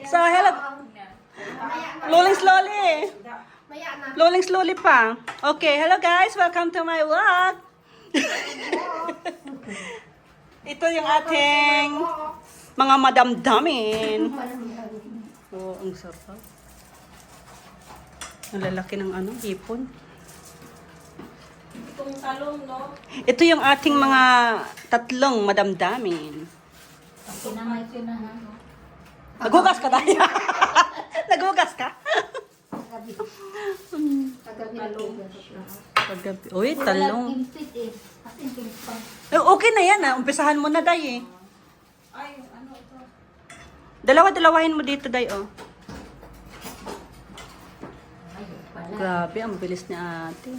So, hello. Rolling slowly. Rolling slowly pa. Okay, hello guys. Welcome to my vlog. Ito yung ating mga madamdamin. Oh, ang sarap. Ang lalaki ng ano, hipon. Itong talong, no? Ito yung ating mga tatlong madamdamin. Pinamay ko na, ha? Nagugas ka tayo. Nagugas ka? Paggabi. Uy, talong. Okay na yan, umpisahan mo na, Day, eh. Ay, ano ito? Dalawa-dalawahin mo dito, Day, oh. Grabe, ang bilis ni ate.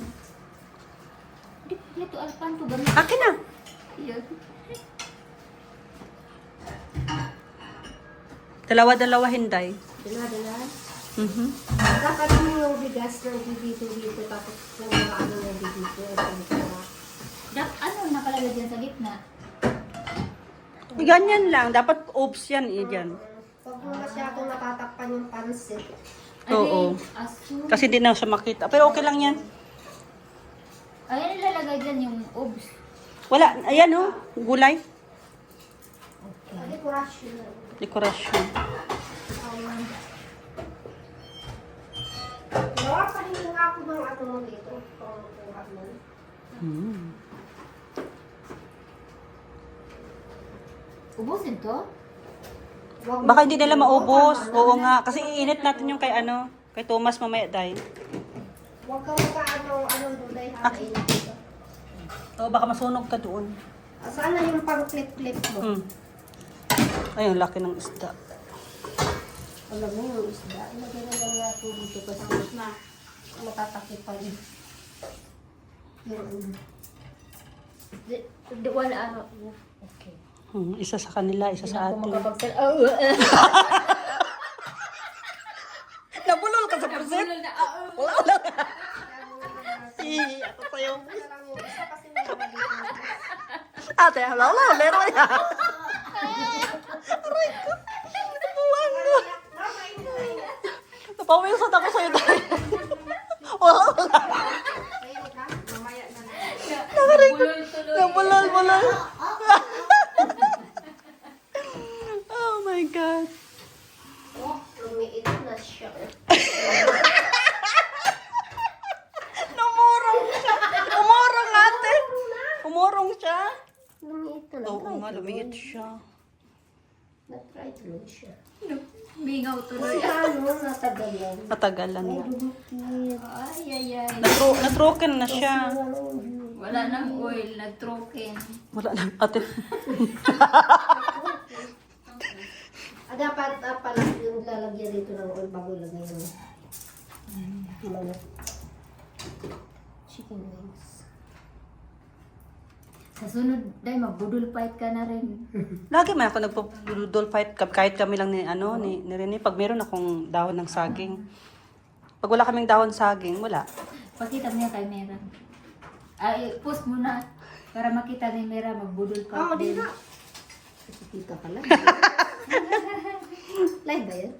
Ito, alpan to ba? Akin na. Dalawa-dalawahin, Day. Dala-dala. Dapat yung bigas ng dito tapos yung mga ano ng dito. Ano nakalagay dyan sa gitna? Ganyan lang. Dapat oops yan, eh, dyan. Pag mo masyadong natatakpan yung pansit. Oo. Aso. Kasi di na siya makita. Pero okay lang yan. Ayan, ilalagay dyan yung obs. Wala. Ayan, oh. Gulay. Dekorasyon. Dekorasyon. Lawa, pahingi nga ako ng ano mo dito. Pangkuha mo. Ubusin to? Baka hindi nila maubos. Oo nga. Kasi iinit natin yung kay ano. Kay Thomas mamaya, Day. Huwag ka ano dulay ha. Kainit dito. Oo, baka masunog ka doon. Sana yung pang clip mo. Ayun, laki ng isda. Alam mo yung isda. Ilagay na lang natin dito kasi matatakipan. Wala ano. Okay. Isa sa kanila, isa sa atin. Nabulol ka sa percent? Wala, wala. Ako sa'yo. Isa kasi nila dito. Ate, wala, meron yan. Aray ko. Nabuwang ko. Napawisan ako sa'yo dahil. Wala, wala. Nakaray ko. Nabulol, bulol. Oh my God. Oh, lumiit na siya. Namurong siya. Umurong ate. Umurong siya. Lumiit na. Oo nga, lumiit siya. Na-try tuloy siya. Mingaw tuloy. Kasi ano, natagalan. Matagalan na. Ay. Natroken na siya. Wala nang oil, nag-troken. Wala na. Ate. Dapat pala yung lalagyan dito ng oil bago ilagay yung mga chicken wings. Sa sunod, dahil magbudol fight ka na rin. Lagi man ako nagpo-doodle fight kahit kami lang ni Rene. Pag meron akong dahon ng saging. Pag wala kaming dahon saging, wala. Pakita mo niya kay Mera. Ay, post mo na. Para makita ni Mera magbudol fight Oh, di din. na. Kasi tita pala. Live ba yun?